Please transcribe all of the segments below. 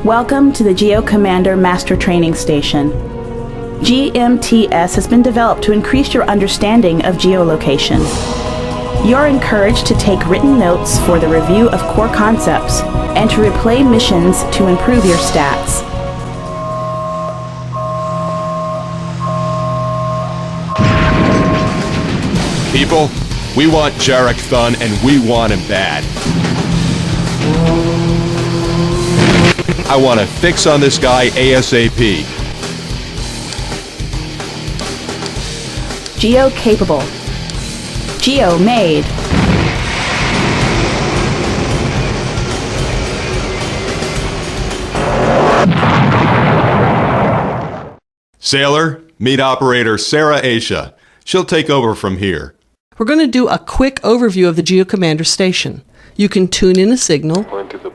Welcome to the GeoCommander Master Training Station. GMTS has been developed to increase your understanding of geolocation. You're encouraged to take written notes for the review of core concepts and to replay missions to improve your stats. People, we want Jarek Thun and we want him bad. I want a fix on this guy ASAP. Geo-capable. Geo-made. Sailor, meet operator Sarah Aisha. She'll take over from here. We're going to do a quick overview of the GeoCommander station. You can tune in a signal,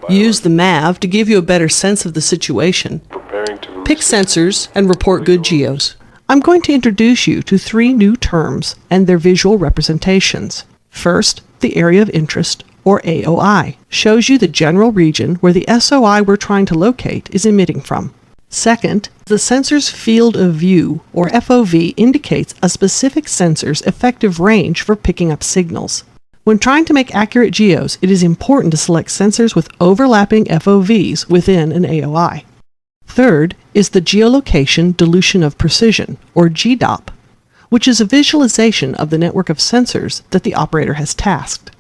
use the MAV to give you a better sense of the situation, pick sensors, and report good geos. I'm going to introduce you to 3 new terms and their visual representations. First, the Area of Interest, or AOI, shows you the general region where the SOI we're trying to locate is emitting from. Second, the sensor's field of view, or FOV, indicates a specific sensor's effective range for picking up signals. When trying to make accurate geos, it is important to select sensors with overlapping FOVs within an AOI. Third is the Geolocation Dilution of Precision, or GDOP, which is a visualization of the network of sensors that the operator has tasked.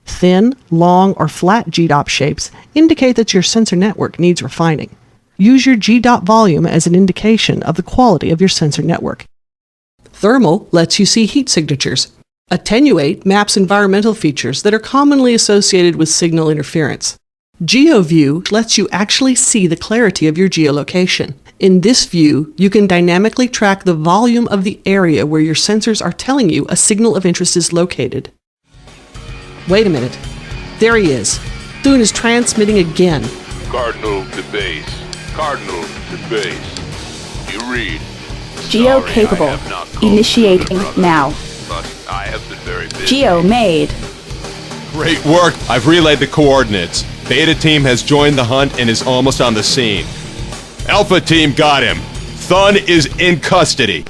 Thin, long, or flat GDOP shapes indicate that your sensor network needs refining. Use your GDOP volume as an indication of the quality of your sensor network. Thermal lets you see heat signatures. Attenuate maps environmental features that are commonly associated with signal interference. GeoView lets you actually see the clarity of your geolocation. In this view, you can dynamically track the volume of the area where your sensors are telling you a signal of interest is located. Wait a minute. There he is. Thun is transmitting again. Cardinal to base. Cardinal to base. You read. Geo-capable. Initiating now. But I have been very busy. Geo-made. Great work. I've relayed the coordinates. Beta team has joined the hunt and is almost on the scene. Alpha team got him. Thun is in custody.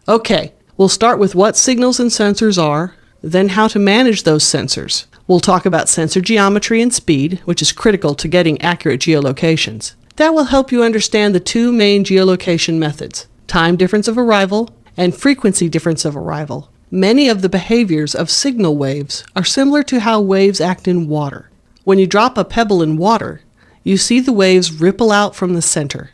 Okay, we'll start with what signals and sensors are, then how to manage those sensors. We'll talk about sensor geometry and speed, which is critical to getting accurate geolocations. That will help you understand the 2 main geolocation methods, time difference of arrival and frequency difference of arrival. Many of the behaviors of signal waves are similar to how waves act in water. When you drop a pebble in water, you see the waves ripple out from the center.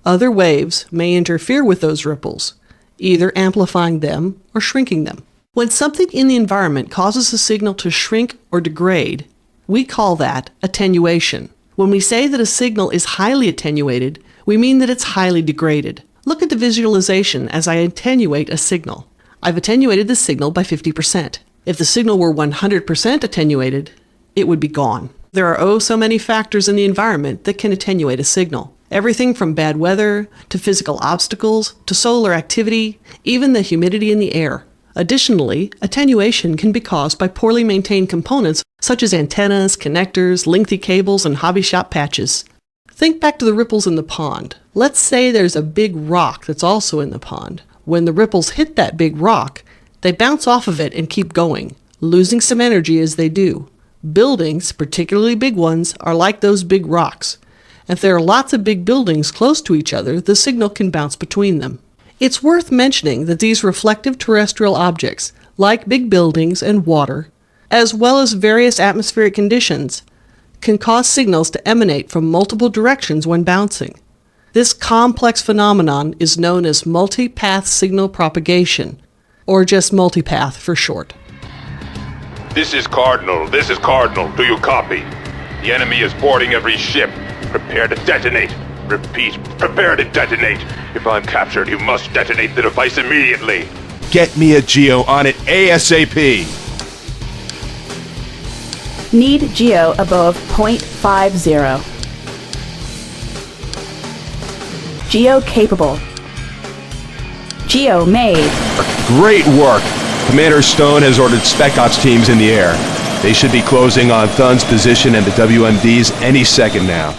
Other waves may interfere with those ripples, either amplifying them or shrinking them. When something in the environment causes a signal to shrink or degrade, we call that attenuation. When we say that a signal is highly attenuated, we mean that it's highly degraded. Look at the visualization as I attenuate a signal. I've attenuated the signal by 50%. If the signal were 100% attenuated, it would be gone. There are oh so many factors in the environment that can attenuate a signal. Everything from bad weather, to physical obstacles, to solar activity, even the humidity in the air. Additionally, attenuation can be caused by poorly maintained components such as antennas, connectors, lengthy cables, and hobby shop patches. Think back to the ripples in the pond. Let's say there's a big rock that's also in the pond. When the ripples hit that big rock, they bounce off of it and keep going, losing some energy as they do. Buildings, particularly big ones, are like those big rocks. If there are lots of big buildings close to each other, the signal can bounce between them. It's worth mentioning that these reflective terrestrial objects, like big buildings and water, as well as various atmospheric conditions, can cause signals to emanate from multiple directions when bouncing. This complex phenomenon is known as multipath signal propagation, or just multipath for short. This is Cardinal. This is Cardinal. Do you copy? The enemy is boarding every ship. Prepare to detonate. Repeat, prepare to detonate. If I'm captured, you must detonate the device immediately. Get me a geo on it ASAP. Need geo above 0.50. Geo-capable. Geo-made. Great work. Commander Stone has ordered Spec Ops teams in the air. They should be closing on Thun's position and the WMDs any second now.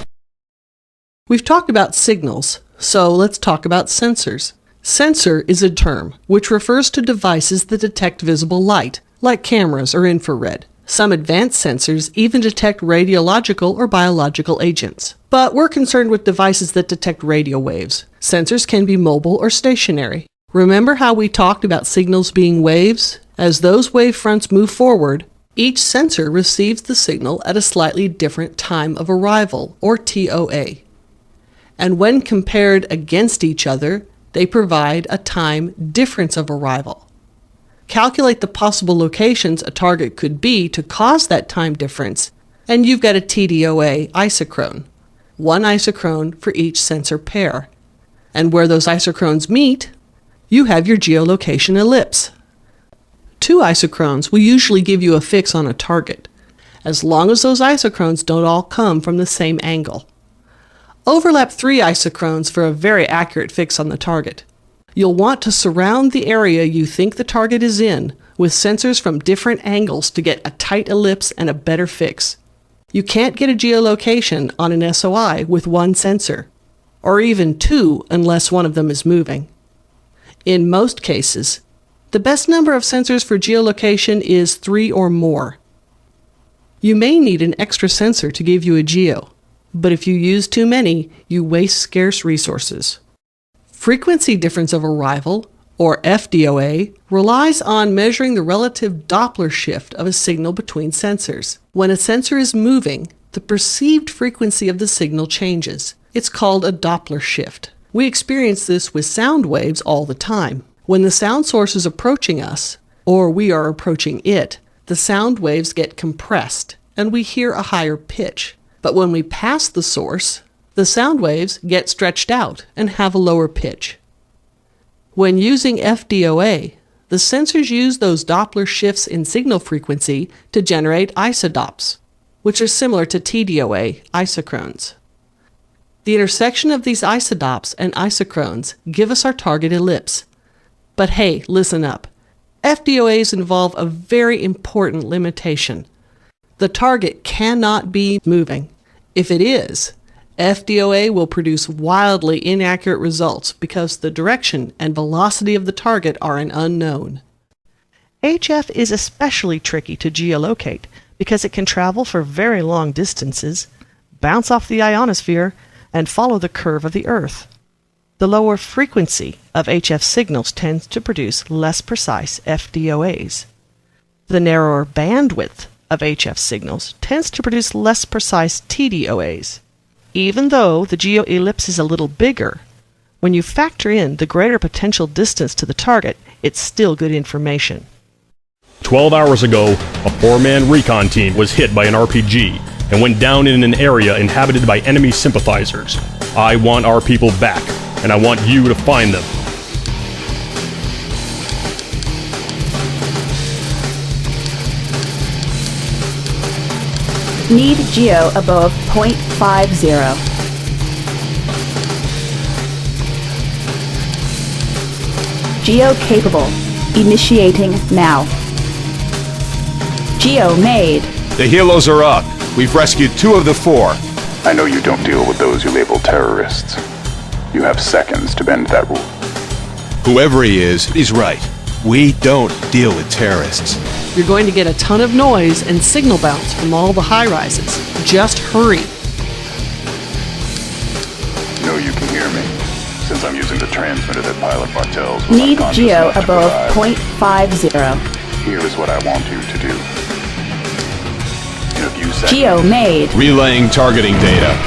We've talked about signals, so let's talk about sensors. Sensor is a term which refers to devices that detect visible light, like cameras or infrared. Some advanced sensors even detect radiological or biological agents. But we're concerned with devices that detect radio waves. Sensors can be mobile or stationary. Remember how we talked about signals being waves? As those wave fronts move forward, each sensor receives the signal at a slightly different time of arrival, or TOA. And when compared against each other, they provide a time difference of arrival. Calculate the possible locations a target could be to cause that time difference, and you've got a TDOA isochrone. One isochrone for each sensor pair. And where those isochrones meet, you have your geolocation ellipse. Two isochrones will usually give you a fix on a target, as long as those isochrones don't all come from the same angle. Overlap 3 isochrones for a very accurate fix on the target. You'll want to surround the area you think the target is in with sensors from different angles to get a tight ellipse and a better fix. You can't get a geolocation on an SOI with one sensor, or even 2 unless one of them is moving. In most cases, the best number of sensors for geolocation is 3 or more. You may need an extra sensor to give you a geo, but if you use too many, you waste scarce resources. Frequency difference of arrival, or FDOA, relies on measuring the relative Doppler shift of a signal between sensors. When a sensor is moving, the perceived frequency of the signal changes. It's called a Doppler shift. We experience this with sound waves all the time. When the sound source is approaching us, or we are approaching it, the sound waves get compressed, and we hear a higher pitch. But when we pass the source, the sound waves get stretched out and have a lower pitch. When using FDOA, the sensors use those Doppler shifts in signal frequency to generate isodops, which are similar to TDOA isochrones. The intersection of these isodops and isochrones give us our target ellipse. But hey, listen up. FDOAs involve a very important limitation. The target cannot be moving. If it is, FDOA will produce wildly inaccurate results because the direction and velocity of the target are an unknown. HF is especially tricky to geolocate because it can travel for very long distances, bounce off the ionosphere, and follow the curve of the Earth. The lower frequency of HF signals tends to produce less precise FDOAs. The narrower bandwidth of HF signals tends to produce less precise TDOAs. Even though the geo-ellipse is a little bigger, when you factor in the greater potential distance to the target, it's still good information. 12 hours ago, a 4-man recon team was hit by an RPG and went down in an area inhabited by enemy sympathizers. I want our people back, and I want you to find them. Need geo above 0.50. Geo capable. Initiating now. Geo made. The helos are up. We've rescued 2 of the 4. I know you don't deal with those you label terrorists. You have seconds to bend that rule. Whoever he is, he's right. We don't deal with terrorists. You're going to get a ton of noise and signal bounce from all the high-rises. Just hurry. You know you can hear me, since I'm using the transmitter that Pilot Bartels was Need unconscious geo enough to above provide. 0.50. Here is what I want you to do. In a few seconds. Geo made. Relaying targeting data.